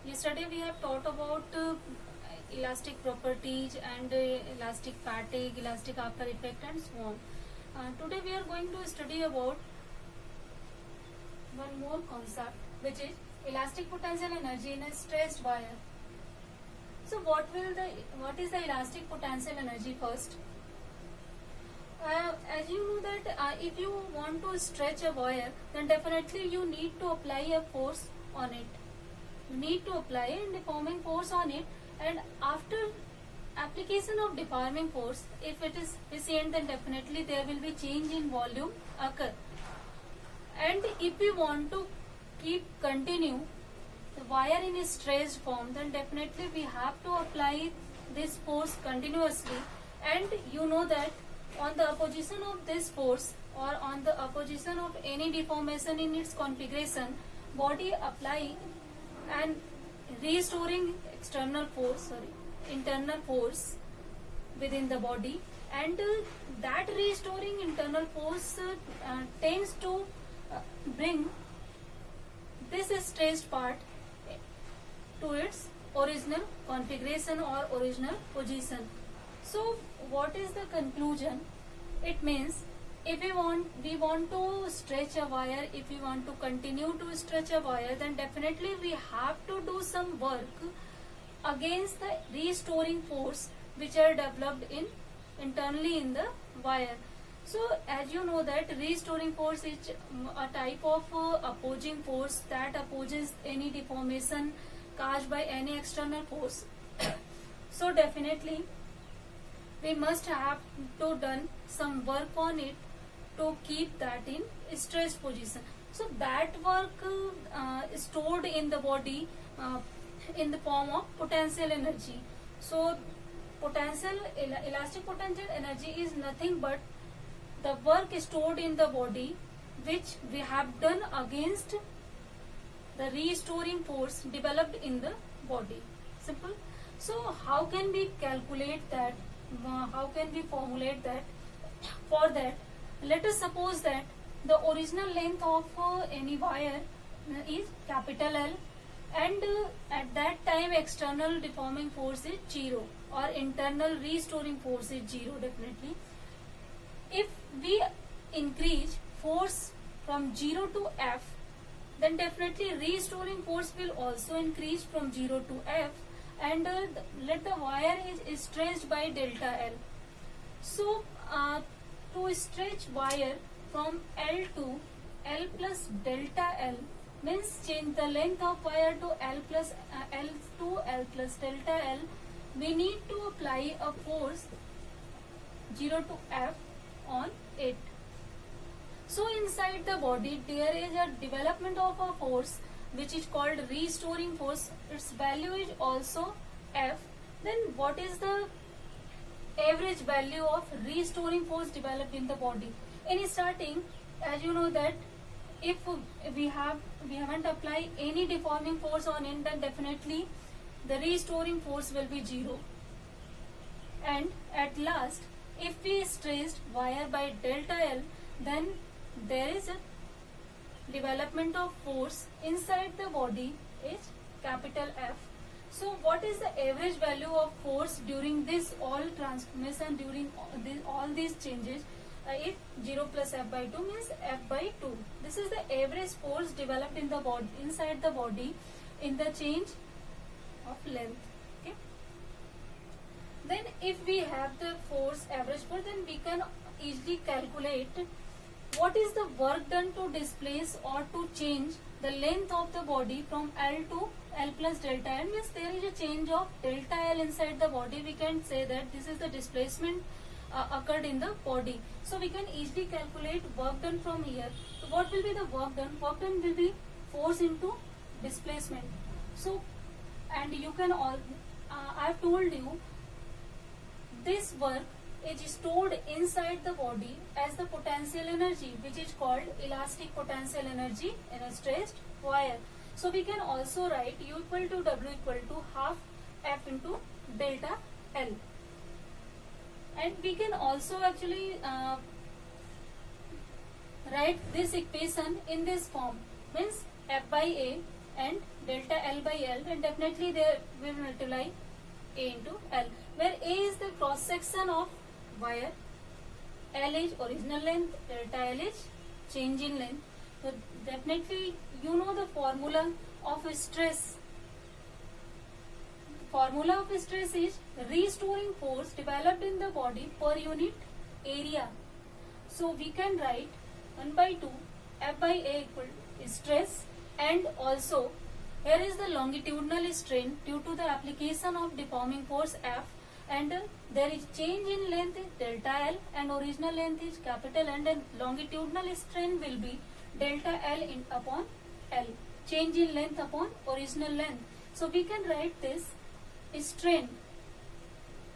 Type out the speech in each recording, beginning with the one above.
Yesterday we have taught about elastic properties and elastic fatigue, elastic after effect and so on. Today we are going to study about one more concept, which is elastic potential energy in a stressed wire. So what is the elastic potential energy first? As you know that if you want to stretch a wire, then definitely you need to apply a force on it. You need to apply a deforming force on it, and after application of deforming force, if it is efficient, then definitely there will be change in volume occur. And if we want to continue the wire in a stressed form, then definitely we have to apply this force continuously. And you know that on the opposition of this force, or on the opposition of any deformation in its configuration, body apply and restoring internal force within the body, and that restoring internal force tends to bring this stressed part to its original configuration or original position. So what is the conclusion? It means if we want to stretch a wire, if we want to continue to stretch a wire, then definitely we have to do some work against the restoring force which are developed internally in the wire. So as you know that restoring force is a type of opposing force that opposes any deformation caused by any external force. So definitely we must have to done some work on it to keep that in stressed position. So that work is stored in the body in the form of potential energy. So elastic potential energy is nothing but the work stored in the body which we have done against the restoring force developed in the body. Simple. So how can we calculate that? How can we formulate that? For that, let us suppose that the original length of any wire is capital L, and at that time external deforming force is 0 or internal restoring force is 0 definitely. If we increase force from 0 to F, then definitely restoring force will also increase from 0 to F, and let the wire is stretched by delta L. So to stretch wire from L to L plus delta L means change the length of wire to L plus delta L, we need to apply a force 0 to F on it. So inside the body there is a development of a force which is called restoring force. Its value is also F. Then what is the average value of restoring force developed in the body? In starting, as you know that if we haven't applied any deforming force on it, then definitely the restoring force will be 0. And at last, if we stretched wire by delta L, then there is a development of force inside the body is capital F. So what is the average value of force during this all transformation, during all these changes? If 0 plus F by 2 means F by 2. This is the average force developed in the body, inside the body, in the change of length. Okay. Then if we have the force, average force, then we can easily calculate what is the work done to displace or to change the length of the body from L to L plus delta L. Means there is a change of delta L inside the body. We can say that this is the displacement occurred in the body. So we can easily calculate work done from here. So what will be the work done? Work done will be force into displacement. So, and you can all, I have told you this work is stored inside the body as the potential energy, which is called elastic potential energy in a stretched wire. So we can also write U equal to W equal to half F into delta L. And we can also actually write this equation in this form, means F by A and delta L by L, and definitely they will multiply A into L, where A is the cross section of wire, L is original length, delta L is change in length. So definitely you know the formula of stress. Formula of stress is restoring force developed in the body per unit area. So we can write 1 by 2 F by A equal stress, and also here is the longitudinal strain due to the application of deforming force F, and there is change in length delta L, and original length is capital N, and longitudinal strain will be delta L upon L, change in length upon original length. So we can write this strain,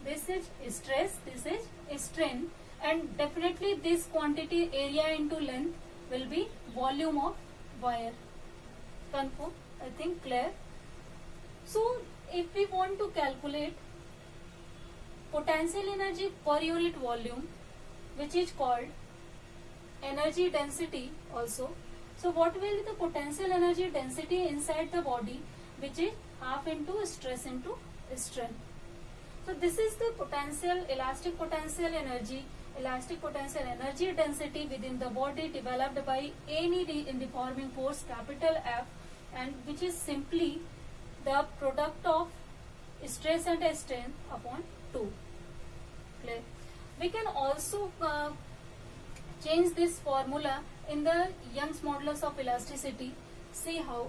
this is stress, this is strain, and definitely this quantity area into length will be volume of wire. Confirm? I think clear. So if we want to calculate potential energy per unit volume, which is called energy density also. So what will be the potential energy density inside the body, which is half into stress into strain. So this is the potential, elastic potential energy density within the body developed by any deforming force capital F, and which is simply the product of stress and strain upon 2. Clear? We can also change this formula in the Young's modulus of elasticity. See how.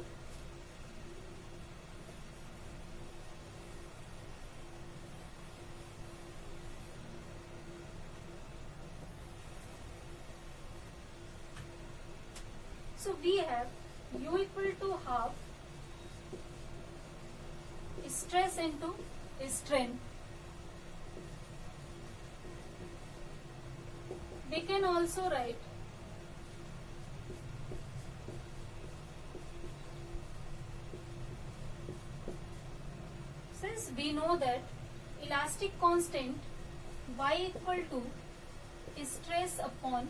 So we have U equal to half stress into strain. We can also write since we know that elastic constant Y equal to stress upon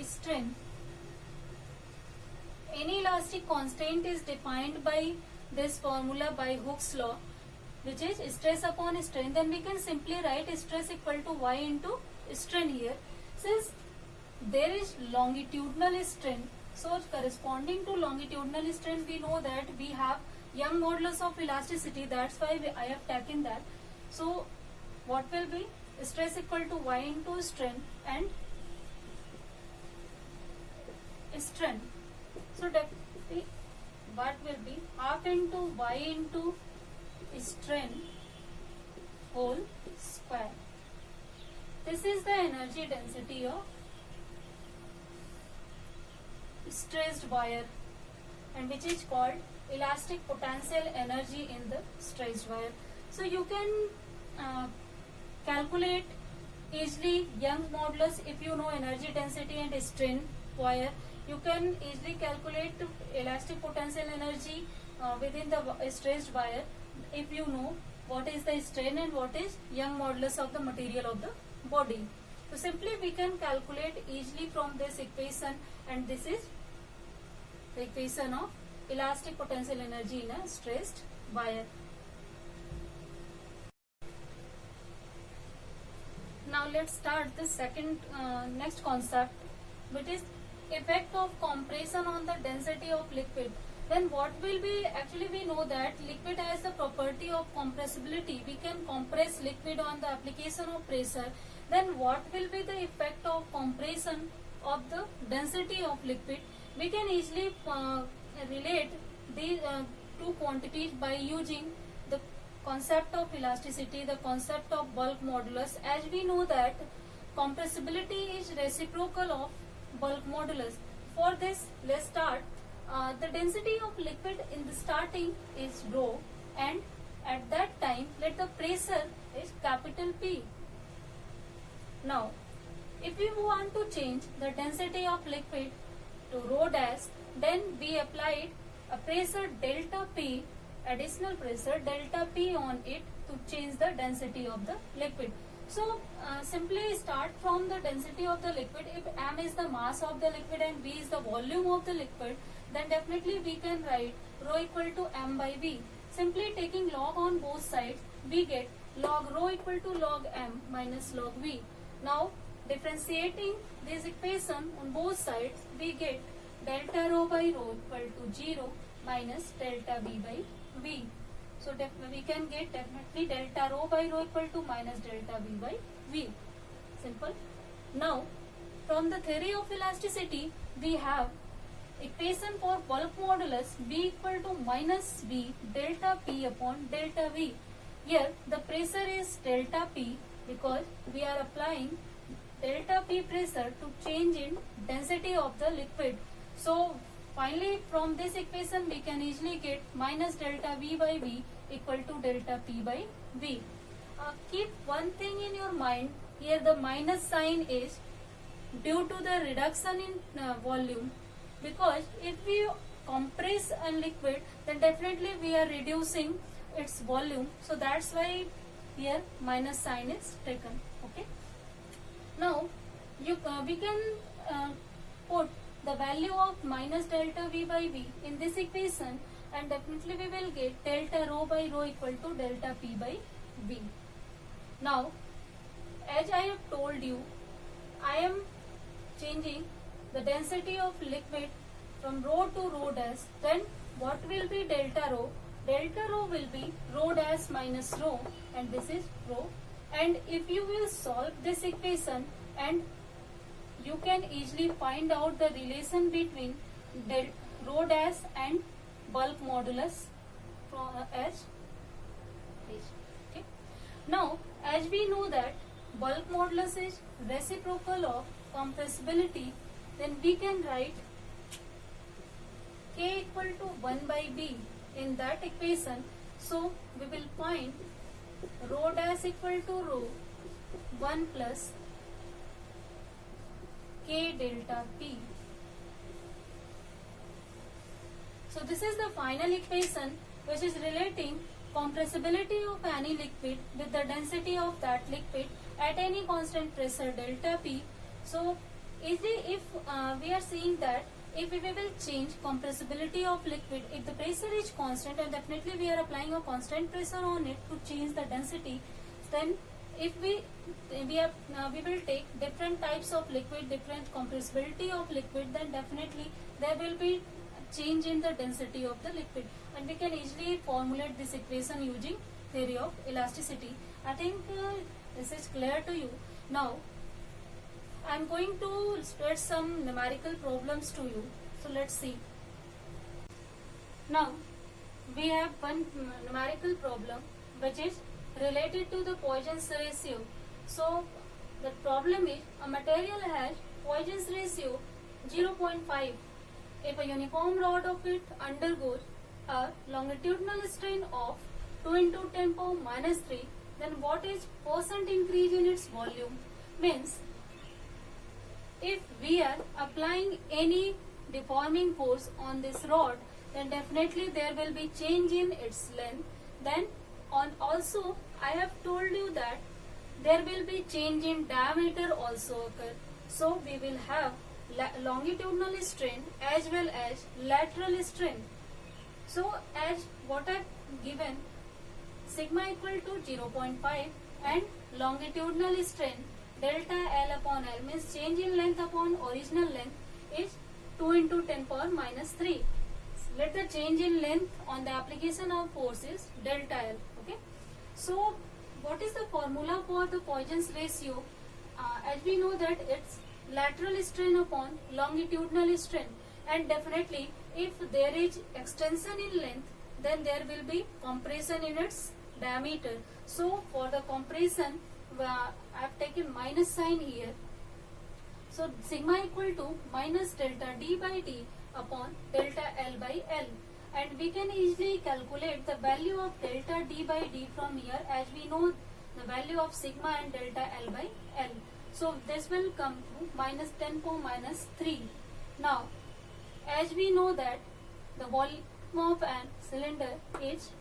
strain. Any elastic constant is defined by this formula by Hooke's law, which is stress upon strain. Then we can simply write stress equal to Y into strain here. Since there is longitudinal strain, so corresponding to longitudinal strain, we know that we have Young modulus of elasticity. That's why I have taken that. So what will be stress equal to Y into strain and strain. So definitely what will be half into Y into strain whole square. This is the energy density of stressed wire, and which is called elastic potential energy in the stressed wire. So you can calculate easily Young's modulus if you know energy density and strain wire. You can easily calculate elastic potential energy within the stressed wire if you know what is the strain and what is Young's modulus of the material of the body. So simply we can calculate easily from this equation, and this is the equation of elastic potential energy in a stressed wire. Now let's start the second next concept, which is effect of compression on the density of liquid. Then what will be, actually we know that liquid has the property of compressibility. We can compress liquid on the application of pressure. Then what will be the effect of compression of the density of liquid? We can easily relate these two quantities by using the concept of elasticity, the concept of bulk modulus. As we know that compressibility is reciprocal of bulk modulus. For this, let's start. The density of liquid in the starting is rho, and at that time let the pressure is capital P. Now if we want to change the density of liquid to rho dash, then we applied a pressure delta P, additional pressure delta P on it to change the density of the liquid. So simply start from the density of the liquid. If m is the mass of the liquid and v is the volume of the liquid, then definitely we can write rho equal to m by v. Simply taking log on both sides, we get log rho equal to log m minus log v. Now differentiating this equation on both sides, we get delta rho by rho equal to 0 minus delta v by v. So we can get definitely delta rho by rho equal to minus delta v by v. Simple. Now from the theory of elasticity, we have equation for bulk modulus B equal to minus V delta P upon delta V. Here the pressure is delta P because we are applying delta P pressure to change in density of the liquid. So finally from this equation we can easily get minus delta V by V equal to delta P by V. Keep one thing in your mind, here the minus sign is due to the reduction in volume, because if we compress a liquid then definitely we are reducing its volume, so that's why here minus sign is taken. Okay, now we can put the value of minus delta V by V in this equation, and definitely we will get delta rho by rho equal to delta P by V. Now as I have told you, I am changing the density of liquid from rho to rho dash, then what will be delta rho? Delta rho will be rho dash minus rho, and this is rho. And if you will solve this equation, and you can easily find out the relation between rho dash and bulk modulus from as this. Okay. Now as we know that bulk modulus is reciprocal of compressibility, then we can write K equal to 1 by B in that equation. So we will find rho dash equal to rho 1 plus K delta P. So this is the final equation which is relating compressibility of any liquid with the density of that liquid at any constant pressure delta P. So easily if we are seeing that if we will change compressibility of liquid, if the pressure is constant and definitely we are applying a constant pressure on it to change the density, then if we will take different types of liquid, different compressibility of liquid, then definitely there will be change in the density of the liquid, and we can easily formulate this equation using theory of elasticity. I think this is clear to you. Now I am going to spread some numerical problems to you. So let's see. Now we have one numerical problem which is related to the Poisson's ratio. So the problem is a material has Poisson's ratio 0.5. If a uniform rod of it undergoes a longitudinal strain of 2 into 10 power minus 3, then what is % increase in its volume? Means if we are applying any deforming force on this rod, then definitely there will be change in its length. Then also I have told you that there will be change in diameter also occur. So we will have longitudinal strain as well as lateral strain. So as what I have given, sigma equal to 0.5 and longitudinal strain delta L upon L means change in length upon original length is 2 into 10 power minus 3. Let the change in length on the application of force is delta L. Okay. So what is the formula for the Poisson's ratio? As we know that it's lateral strain upon longitudinal strain, and definitely if there is extension in length, then there will be compression in its diameter. So for the compression I have taken minus sign here. So sigma equal to minus delta D by D upon delta L by L, and we can easily calculate the value of delta D by D from here, as we know the value of sigma and delta L by L. So this will come to minus 10 power minus 3. Now as we know that the volume of an cylinder is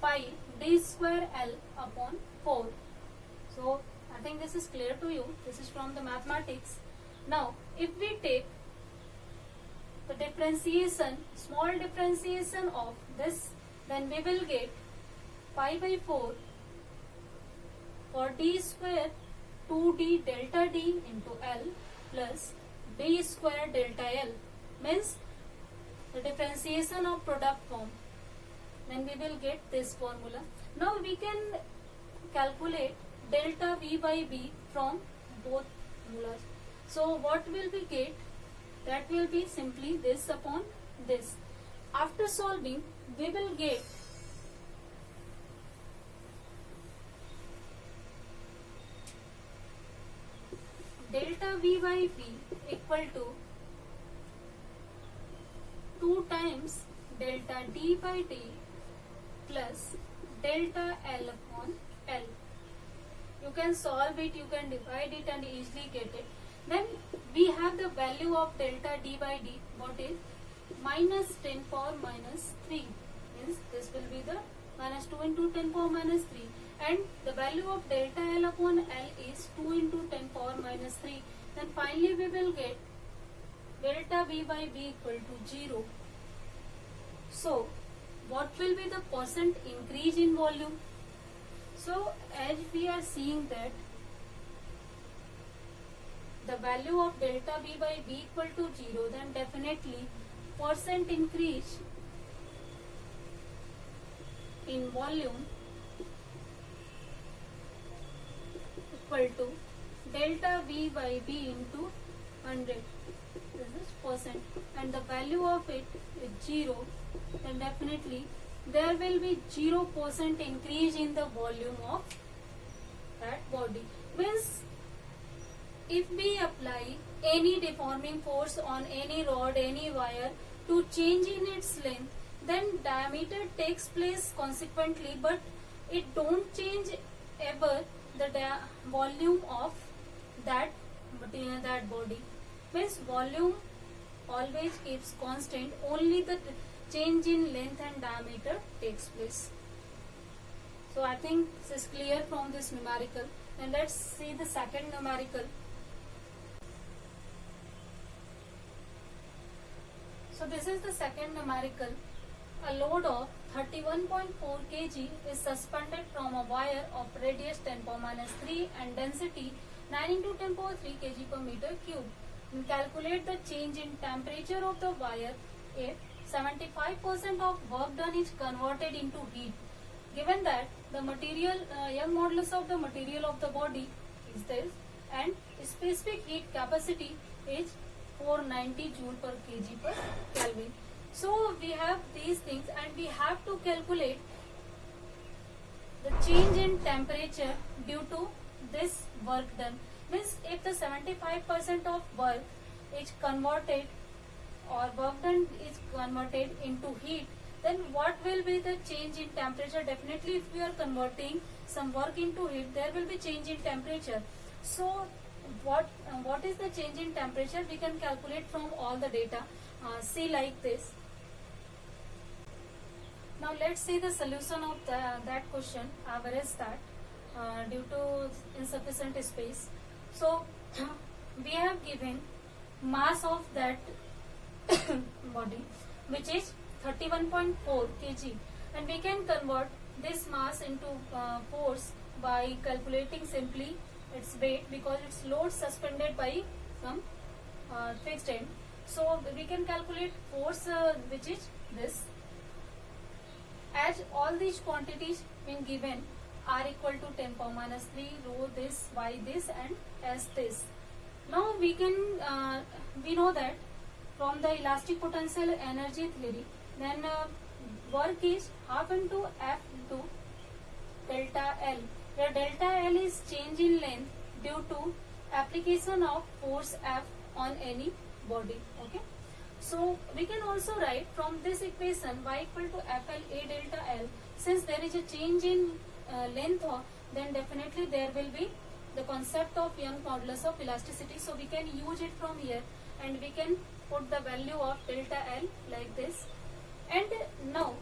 pi d square L upon 4. So I think this is clear to you. This is from the mathematics. Now if we take the differentiation, small differentiation of this, then we will get pi by 4 for d square 2d delta d into L plus d square delta L, means the differentiation of product form. Then we will get this formula. Now we can calculate delta V by B from both formulas. So what will we get? That will be simply this upon this. After solving, we will get delta V by B equal to 2 times delta D by D plus delta L upon L. You can solve it, you can divide it and easily get it. Then we have the value of delta D by D, what is minus 10 power minus 3, means this will be the minus 2 into 10 power minus 3, and the value of delta L upon L is 2 into 10 power minus 3. Then finally we will get delta V by B equal to 0. So what will be the percent increase in volume? So as we are seeing that the value of delta V by B equal to 0, then definitely percent increase in volume equal to delta V by B into 100. This is percent, and the value of it is 0, then definitely there will be 0% increase in the volume of that body. Means if we apply any deforming force on any rod, any wire to change in its length, then diameter takes place consequently, but it don't change ever the volume of that material, that body. Means volume always keeps constant, only the change in length and diameter takes place. So I think this is clear from this numerical. And let's see the second numerical. So this is the second numerical. A load of 31.4 kg is suspended from a wire of radius 10 power minus 3 and density 9 into 10 power 3 kg per meter cube. And calculate the change in temperature of the wire if 75% of work done is converted into heat. Given that the material, Young modulus of the material of the body is this, and specific heat capacity is 490 joule per kg per Kelvin. So we have these things, and we have to calculate the change in temperature due to this work done. Means if the 75% of work is converted or work done is converted into heat, then what will be the change in temperature? Definitely if we are converting some work into heat, there will be change in temperature. So what is the change in temperature? We can calculate from all the data. See like this. Now let's see the solution of that question. Average that due to insufficient space. So we have given mass of that body, which is 31.4 kg, and we can convert this mass into force by calculating simply its weight, because its load suspended by some fixed end. So we can calculate force which is this. As all these quantities being given are equal to 10 power minus 3, rho this, y this, and s this. Now we can we know that from the elastic potential energy theory, then work is half into F into delta L, where delta L is change in length due to application of force F on any body. Okay. So we can also write from this equation y equal to FL A delta L. Since there is a change in length, then definitely there will be the concept of Young modulus of elasticity. So we can use it from here, and we can put the value of delta L like this. And now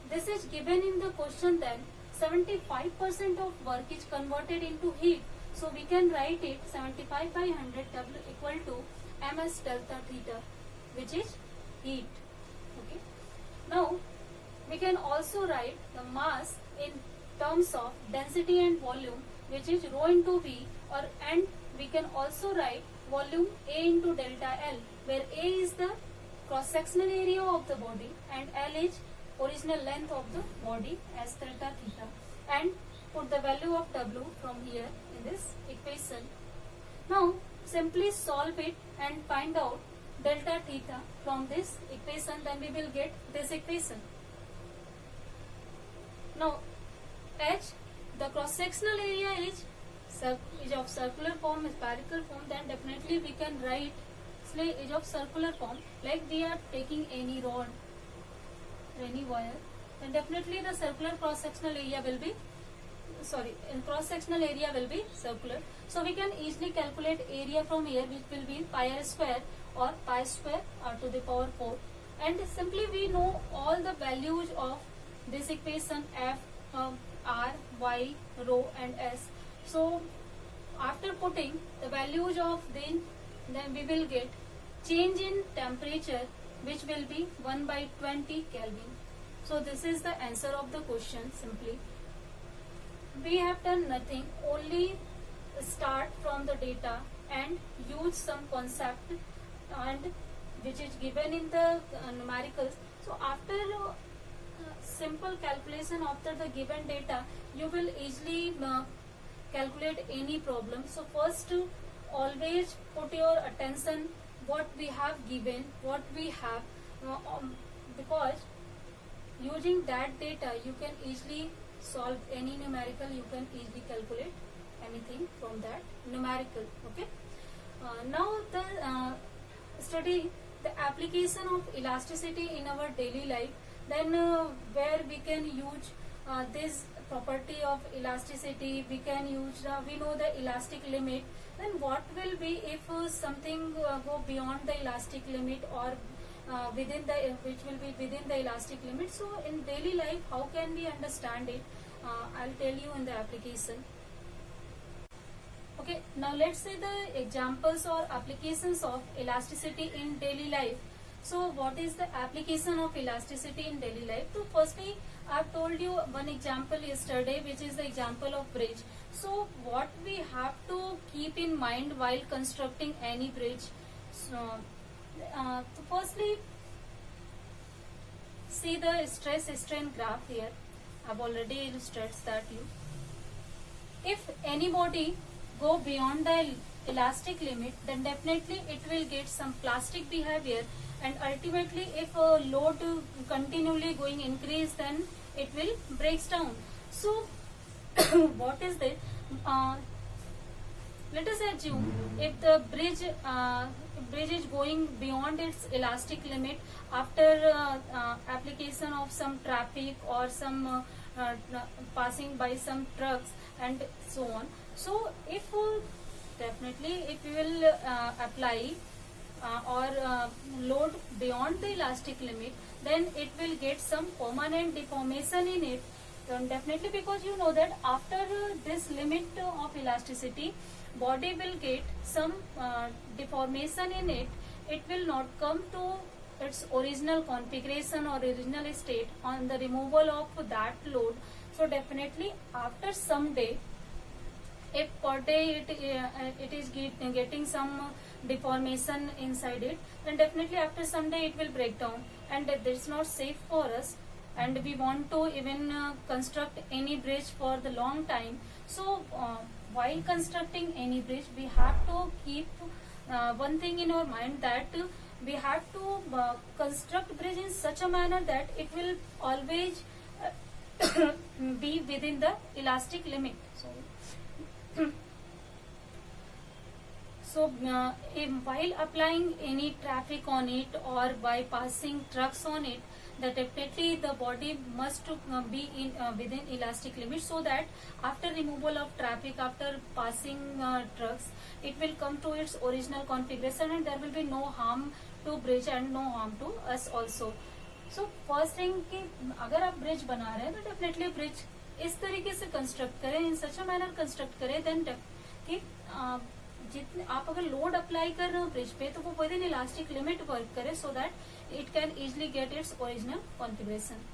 this is given in the question, then 75% of work is converted into heat. So we can write it 75 by 100 W equal to ms delta theta. which is heat. Okay. Now we can also write the mass in terms of density and volume, which is rho into V, and we can also write volume A into delta L, where A is the cross-sectional area of the body and L is original length of the body as delta theta, and put the value of W from here in this equation. Now simply solve it and find out delta theta from this equation, then we will get this equation. Now H, the cross-sectional area is of circular form, spherical form, then definitely we can write is of circular form, like we are taking any rod or any wire, then definitely the circular cross-sectional area will be circular. So we can easily calculate area from here, which will be pi r square or pi square r to the power 4, and simply we know all the values of this equation f, r, y, rho and s. So after putting the values of then we will get change in temperature, which will be 1 by 20 Kelvin. So this is the answer of the question. Simply we have done nothing, only start from the data and use some concept and which is given in the numericals. So after simple calculation after the given data, you will easily calculate any problem. So first always put your attention what we have given, what we have, because using that data you can easily solve any numerical, you can easily calculate anything from that numerical. Okay. Now the study the application of elasticity in our daily life, then where we can use this property of elasticity, we can use we know the elastic limit. Then what will be if something go beyond the elastic limit or within the which will be within the elastic limit. So in daily life how can we understand it? I'll tell you in the application. Okay, now let's see the examples or applications of elasticity in daily life. So what is the application of elasticity in daily life? So firstly, I've told you one example yesterday, which is the example of bridge. So what we have to keep in mind while constructing any bridge? So firstly, see the stress strain graph here. I've already illustrated that you. If any body go beyond the elastic limit, then definitely it will get some plastic behavior, and ultimately if a load continually going increase, then it will breaks down. So what is this? Let us assume if the bridge is going beyond its elastic limit after application of some traffic or some passing by some trucks and so on. So if definitely if you will apply or load beyond the elastic limit, then it will get some permanent deformation in it. Then definitely, because you know that after this limit of elasticity, body will get some deformation in it. It will not come to its original configuration or original state on the removal of that load. So definitely after some day, if per day it is getting some deformation inside it, then definitely after some day it will break down, and that is not safe for us, and we want to even construct any bridge for the long time. So while constructing any bridge, we have to keep one thing in our mind, that we have to construct bridge in such a manner that it will always be within the elastic limit. So while applying any traffic on it or by passing trucks on it, that definitely the body must be in within elastic limit, so that after removal of traffic, after passing trucks, it will come to its original configuration, and there will be no harm to bridge and no harm to us also. So first thing कि अगर आप bridge बना रहे हैं तो definitely bridge इस तरीके से कंस्ट्रक्ट करें, इन सच अ मैनर कंस्ट्रक्ट करें, देन कि जितने आप अगर लोड अप्लाई कर रहे हो ब्रिज पे तो वो within elastic limit work करे so that it can easily get its original configuration.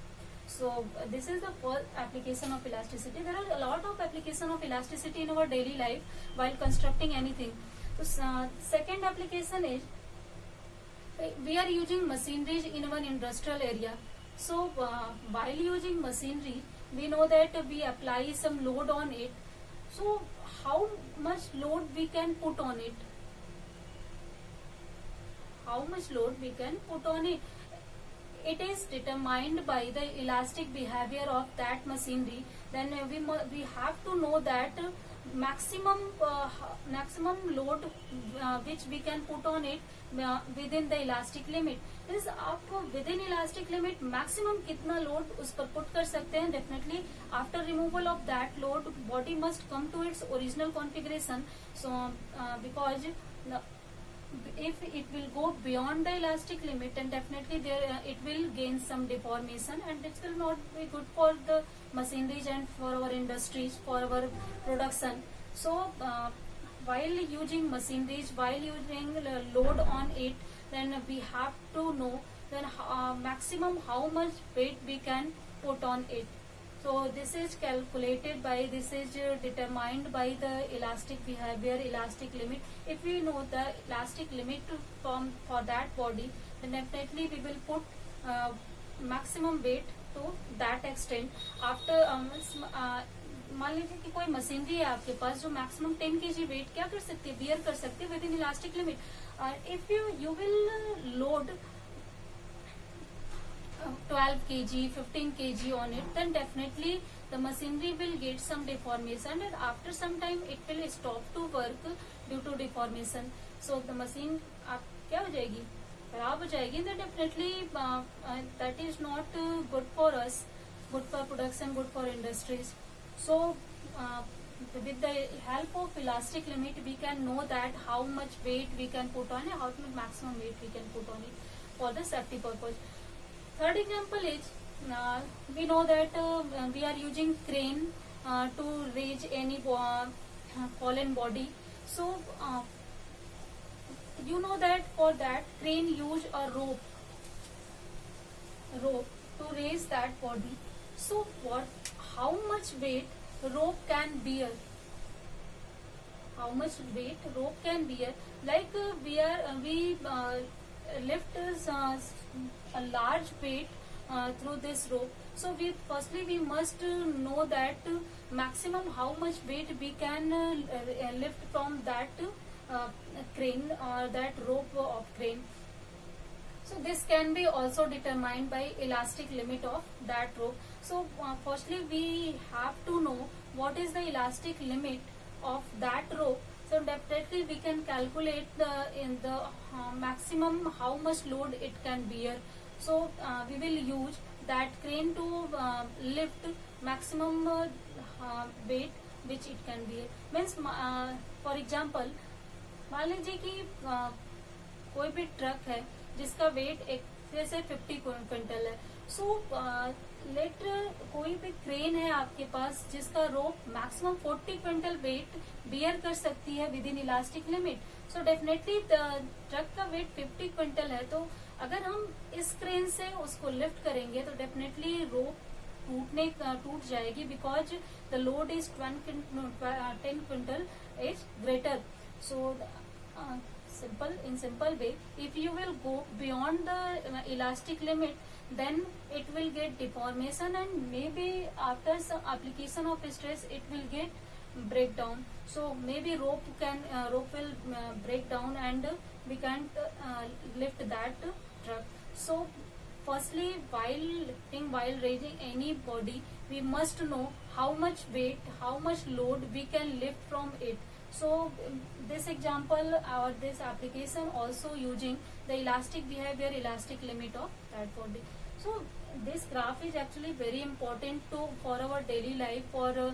So this is the first application of elasticity. There are a lot of application of elasticity in our daily life while constructing anything. So second application is we are using machinery in our industrial area. So while using machinery, we know that we apply some load on it. So how much load we can put on it? How much load we can put on it? It is determined by the elastic behavior of that machinery. Then we have to know that maximum load which we can put on it within the elastic limit. Is आप within elastic limit maximum कितना load उस पर put कर सकते हैं. Definitely after removal of that load, body must come to its original configuration. So because if it will go beyond the elastic limit, then definitely there it will gain some deformation, and it will not be good for the machineries and for our industries, for our production. So while using machineries, while using load on it, then we have to know then maximum how much weight we can put on it. So this is calculated by, this is determined by the elastic behavior, elastic limit. If we know the elastic limit for that body, then definitely we will put maximum weight to that extent. After मान लीजिए कि कोई machinery है आपके पास जो maximum 10 kg wait क्या कर सकती है, बियर कर सकती है with in elastic limit. If you will load 12 kg, 15 kg on it, then definitely the machinery will get some deformation, and after some time it will stop to work due to deformation. So the machine आप क्या हो जाएगी, खराब हो जाएगी. Then definitely that is not good for us, good for production, good for industries. So with the help of elastic limit, we can know that how much weight we can put on it, how much maximum weight we can put on it for the safety purpose. Third example is we know that we are using crane to raise any fallen body. So you know that for that crane use a rope to raise that body. So how much weight rope can bear? How much weight rope can bear? Like we lift a large weight through this rope. So firstly we must know that maximum how much weight we can lift from that crane or that rope of crane. So this can be also determined by elastic limit of that rope. So firstly we have to know what is the elastic limit of that rope. So definitely we can calculate in the maximum how much load it can bear. So we will use that crane to lift maximum weight which it can bear. Means for example मान लीजिए कि कोई भी truck है जिसका wait एक से 50 quintal है. सो लेट कोई भी क्रेन है आपके पास जिसका रोप मैक्सिमम 40 क्विंटल वेट बियर कर सकती है with in elastic limit. So definitely truck का वेट 50 क्विंटल है, तो अगर हम इस क्रेन से उसको लिफ्ट करेंगे तो डेफिनेटली रोप टूट जाएगी because the load is 10 quintal is greater. So in simple way, if you will go beyond the elastic limit, then it will get deformation, and maybe after some application of stress it will get breakdown. So maybe rope will break down and we can't lift that truck. So firstly while raising any body, we must know how much weight, how much load we can lift from it. So this example or this application also using the elastic behavior, elastic limit of that body. So this graph is actually very important for our daily life, for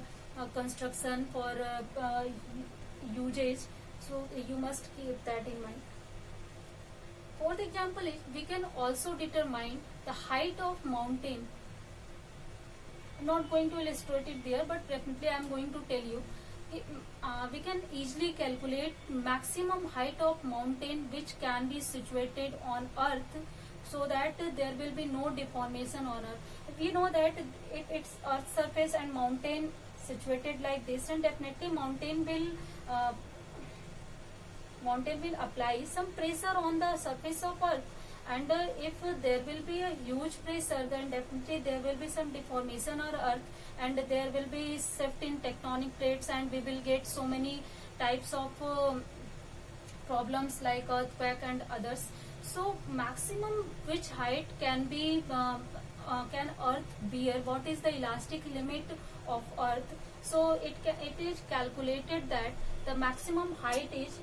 construction, for usage. So you must keep that in mind. Fourth example is we can also determine the height of mountain. I'm not going to illustrate it there, but definitely I am going to tell you. we can easily calculate maximum height of mountain which can be situated on earth, so that there will be no deformation on earth. We know that it's earth surface and mountain situated like this, and definitely mountain will apply some pressure on the surface of earth, and if there will be a huge pressure, then definitely there will be some deformation on earth, and there will be shift in tectonic plates, and we will get so many types of problems like earthquake and others. So maximum which height can can earth bear, what is the elastic limit of earth? So it is calculated that the maximum height is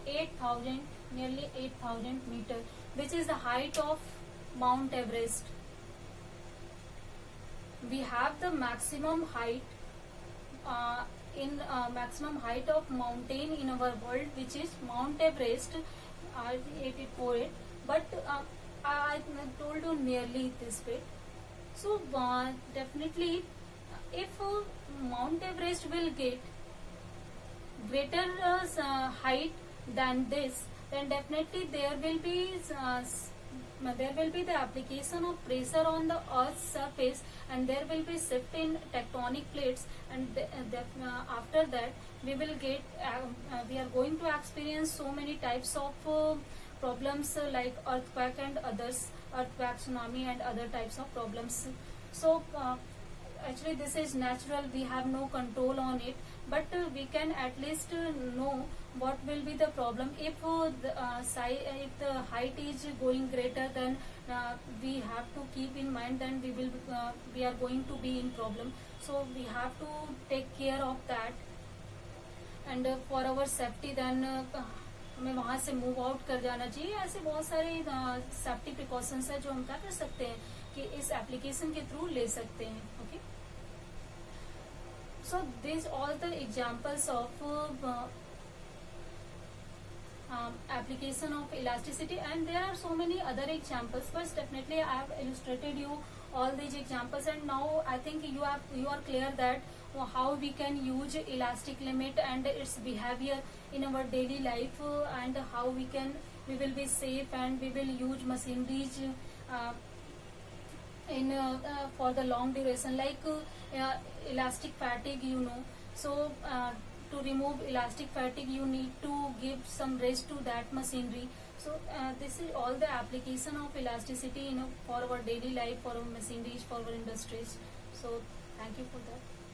8,000, nearly 8,000 meter, which is the height of Mount Everest. We have the maximum height maximum height of mountain in our world, which is Mount Everest, 848. But I told you nearly this way. So definitely, if Mount Everest will get greater height than this, then definitely there will be the application of pressure on the earth's surface, and there will be shift in tectonic plates, and after that we are going to experience so many types of problems like earthquake and others, earthquake, tsunami and other types of problems. So actually this is natural, we have no control on it, but we can at least know what will be the problem. If if the height is going greater, then we have to keep in mind, then we are going to be in problem. So we have to take care of that, and for our safety, then हमें वहाँ से move out कर जाना चाहिए. ऐसे बहुत सारे safety precautions है जो हम क्या कर सकते हैं कि इस एप्लीकेशन के थ्रू ले सकते हैं. Okay, so these all the examples of application of elasticity, and there are so many other examples, but definitely I have illustrated you all these examples, and now I think you are clear that how we can use elastic limit and its behavior in our daily life, and how we will be safe, and we will use machineries in for the long duration, like elastic fatigue, so to remove elastic fatigue you need to give some rest to that machinery. So this is all the application of elasticity for our daily life, for our machineries, for our industries. So thank you for that.